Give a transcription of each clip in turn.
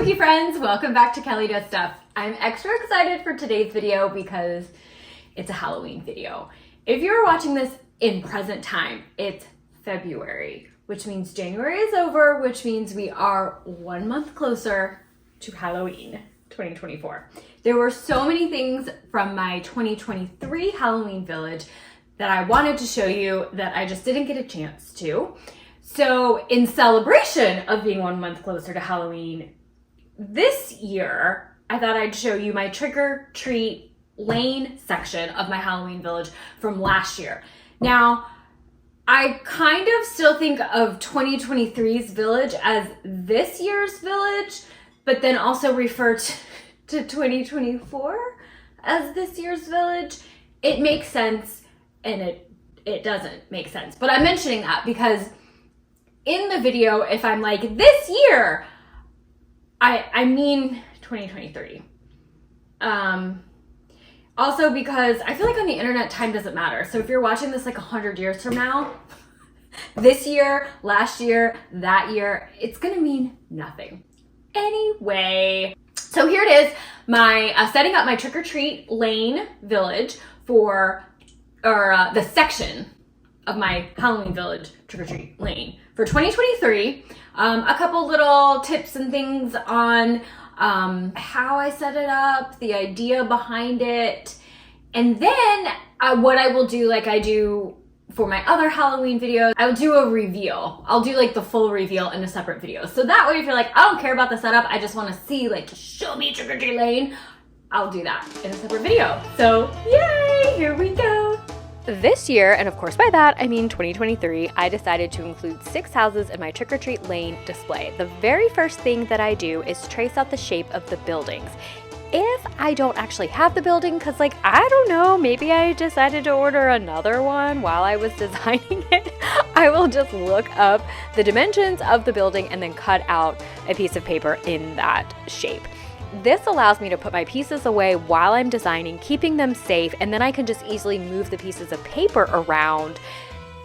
spooky friends, welcome back to Kelly Does Stuff. I'm extra excited for today's video because it's a Halloween video. If you're watching this in present time, it's February, which means January is over, which means we are 1 month closer to Halloween 2024. There were so many things from my 2023 Halloween village that I wanted to show you that I just didn't get a chance to. So in celebration of being 1 month closer to Halloween, this year, I thought I'd show you my trick-or-treat lane section of my Halloween village from last year. Now, I kind of still think of 2023's village as this year's village, but then also refer to 2024 as this year's village. It makes sense and it doesn't make sense. But I'm mentioning that because in the video, if I'm like, this year, I mean 2023. Also because I feel like on the internet, time doesn't matter. So if you're watching this like 100 years from now, this year, last year, that year, it's gonna mean nothing. Anyway, so here it is, my setting up my trick-or-treat lane village for, the section of my Halloween village trick-or-treat lane for 2023. A couple little tips and things on how I set it up, the idea behind it, and then what I will do, like I do for my other Halloween videos, I'll do a reveal. I'll do like the full reveal in a separate video. So that way, if you're like, I don't care about the setup, I just want to see, like, show me trick-or-treat lane, I'll do that in a separate video. So yay, here we go. This year, and of course by that I mean 2023, I decided to include 6 houses in my trick-or-treat lane display. The very first thing that I do is trace out the shape of the buildings. If I don't actually have the building, because like, I don't know, maybe I decided to order another one while I was designing it, I will just look up the dimensions of the building and then cut out a piece of paper in that shape. This allows me to put my pieces away while I'm designing, keeping them safe, and then I can just easily move the pieces of paper around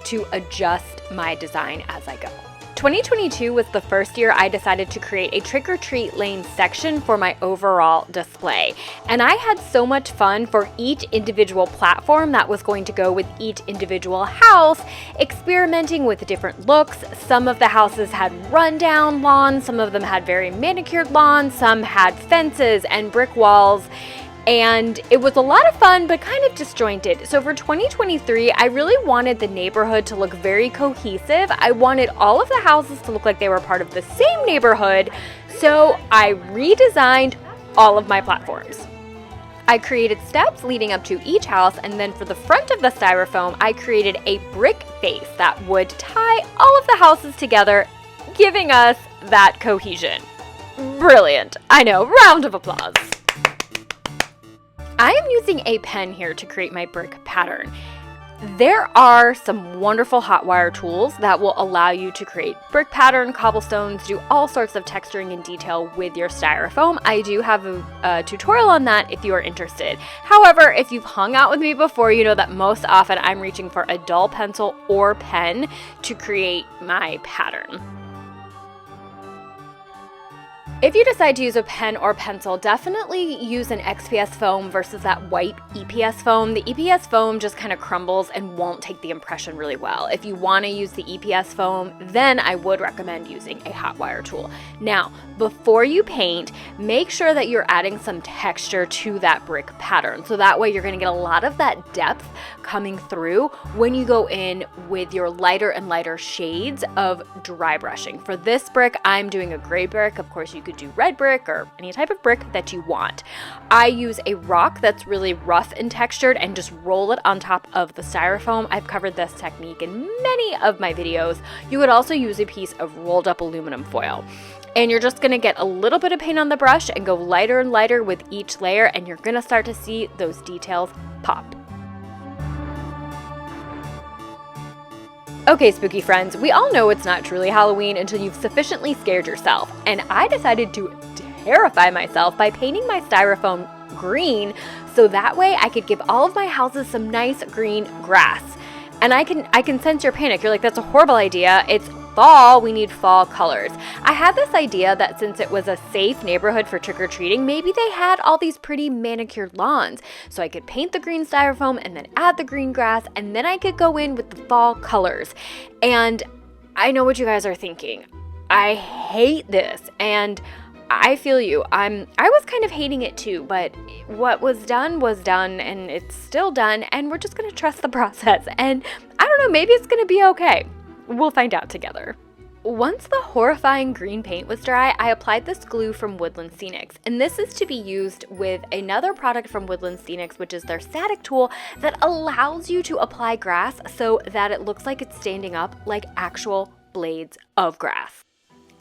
to adjust my design as I go. 2022 was the first year I decided to create a trick-or-treat lane section for my overall display. And I had so much fun for each individual platform that was going to go with each individual house, experimenting with different looks. Some of the houses had rundown lawns, some of them had very manicured lawns, some had fences and brick walls. And it was a lot of fun, but kind of disjointed. So for 2023, I really wanted the neighborhood to look very cohesive. I wanted all of the houses to look like they were part of the same neighborhood. So I redesigned all of my platforms. I created steps leading up to each house, and then for the front of the styrofoam, I created a brick face that would tie all of the houses together, giving us that cohesion. Brilliant. I know, round of applause. I am using a pen here to create my brick pattern. There are some wonderful hot wire tools that will allow you to create brick pattern, cobblestones, do all sorts of texturing and detail with your styrofoam. I do have a tutorial on that if you are interested. However, if you've hung out with me before, you know that most often I'm reaching for a dull pencil or pen to create my pattern. If you decide to use a pen or pencil, definitely use an XPS foam versus that white EPS foam. The EPS foam just kind of crumbles and won't take the impression really well. If you want to use the EPS foam, then I would recommend using a hot wire tool. Now, before you paint, make sure that you're adding some texture to that brick pattern. So that way you're going to get a lot of that depth coming through when you go in with your lighter and lighter shades of dry brushing. For this brick, I'm doing a gray brick. Of course, you could do red brick or any type of brick that you want. I use a rock that's really rough and textured and just roll it on top of the styrofoam. I've covered this technique in many of my videos. You could also use a piece of rolled up aluminum foil. And you're just gonna get a little bit of paint on the brush and go lighter and lighter with each layer, and you're gonna start to see those details pop. Okay, spooky friends, we all know it's not truly Halloween until you've sufficiently scared yourself, and I decided to terrify myself by painting my styrofoam green so that way I could give all of my houses some nice green grass. And I can sense your panic. You're like, that's a horrible idea. It's fall, we need fall colors. I had this idea that since it was a safe neighborhood for trick-or-treating, maybe they had all these pretty manicured lawns. So I could paint the green styrofoam and then add the green grass, and then I could go in with the fall colors. And I know what you guys are thinking. I hate this, and I feel you. I was kind of hating it too, but what was done, and it's still done, and we're just going to trust the process. And I don't know, maybe it's going to be okay. We'll find out together. Once the horrifying green paint was dry, I applied this glue from Woodland Scenics, and this is to be used with another product from Woodland Scenics, which is their static tool that allows you to apply grass so that it looks like it's standing up like actual blades of grass.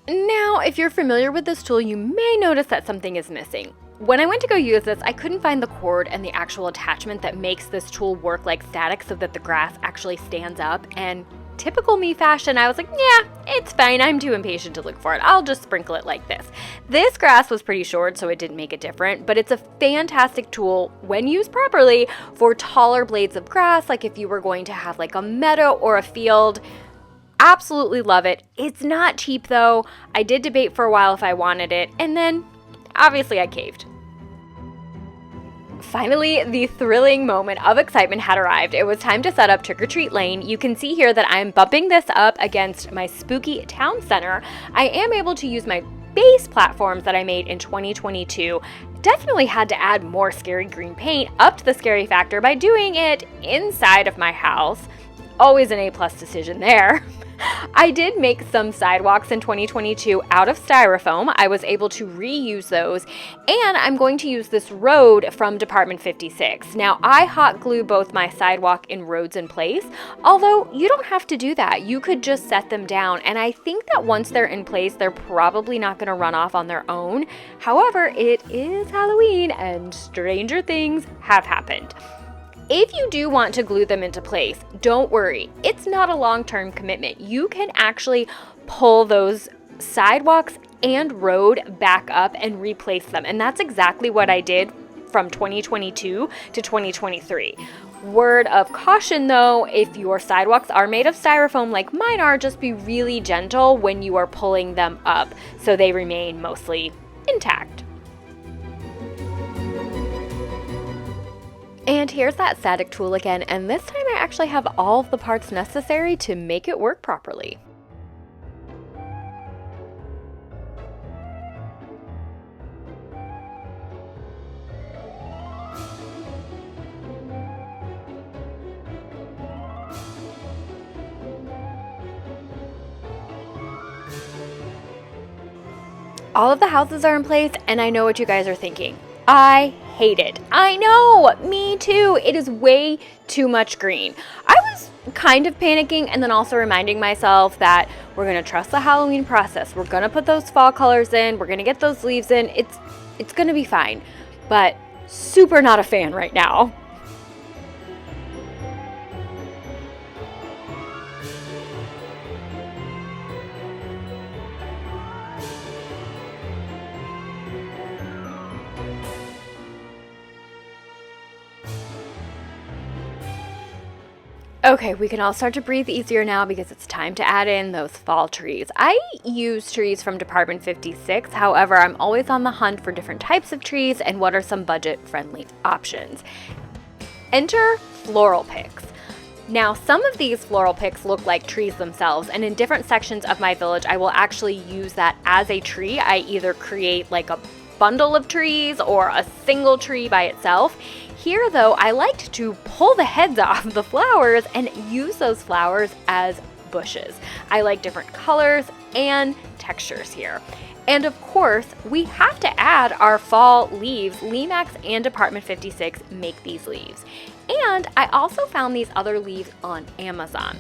Now, if you're familiar with this tool, you may notice that something is missing. When I went to go use this, I couldn't find the cord and the actual attachment that makes this tool work like static so that the grass actually stands up, and typical me fashion, I was like, yeah, it's fine. I'm too impatient to look for it. I'll just sprinkle it like this. This grass was pretty short, so it didn't make it different, but it's a fantastic tool when used properly for taller blades of grass, like if you were going to have like a meadow or a field. Absolutely love it. It's not cheap though. I did debate for a while if I wanted it, and then obviously I caved. Finally, the thrilling moment of excitement had arrived. It was time to set up Trick or Treat Lane. You can see here that I'm bumping this up against my spooky town center. I am able to use my base platforms that I made in 2022. Definitely had to add more scary green paint, upped the scary factor by doing it inside of my house. Always an A+ decision there. I did make some sidewalks in 2022 out of styrofoam. I was able to reuse those, and I'm going to use this road from Department 56. Now, I hot glue both my sidewalk and roads in place, although you don't have to do that. You could just set them down, and I think that once they're in place, they're probably not going to run off on their own. However, it is Halloween, and stranger things have happened. If you do want to glue them into place, don't worry. It's not a long-term commitment. You can actually pull those sidewalks and road back up and replace them. And that's exactly what I did from 2022 to 2023. Word of caution though, if your sidewalks are made of styrofoam like mine are, just be really gentle when you are pulling them up so they remain mostly intact. And here's that static tool again, and this time I actually have all of the parts necessary to make it work properly. All of the houses are in place, and I know what you guys are thinking. I hate it. I know, me too. It is way too much green. I was kind of panicking and then also reminding myself that we're going to trust the Halloween process. We're going to put those fall colors in. We're going to get those leaves in. It's going to be fine, but super not a fan right now. Okay, we can all start to breathe easier now because it's time to add in those fall trees. I use trees from Department 56. However, I'm always on the hunt for different types of trees and what are some budget-friendly options. Enter floral picks. Now, some of these floral picks look like trees themselves, and in different sections of my village, I will actually use that as a tree. I either create like a bundle of trees or a single tree by itself. Here though, I liked to pull the heads off the flowers and use those flowers as bushes. I like different colors and textures here. And of course, we have to add our fall leaves. Lemax and Department 56 make these leaves. And I also found these other leaves on Amazon.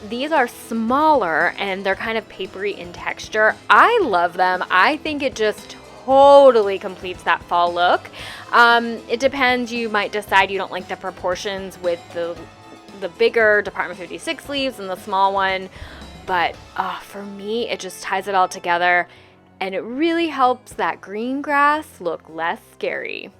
These are smaller and they're kind of papery in texture. I love them. I think it just totally completes that fall look. It depends. You might decide you don't like the proportions with the bigger Department 56 leaves and the small one, but for me, it just ties it all together, and it really helps that green grass look less scary.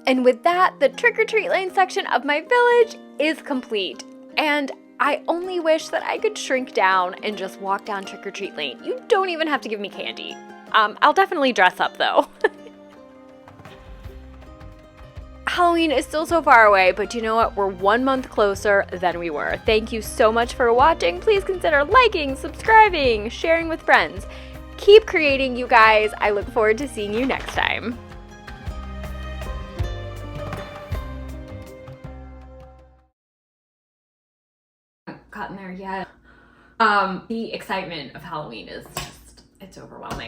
And with that, the trick-or-treat lane section of my village is complete. And I only wish that I could shrink down and just walk down trick-or-treat lane. You don't even have to give me candy. I'll definitely dress up though. Halloween is still so far away, but you know what? We're 1 month closer than we were. Thank you so much for watching. Please consider liking, subscribing, sharing with friends. Keep creating, you guys. I look forward to seeing you next time. Gotten there yet. The excitement of Halloween is just, it's overwhelming.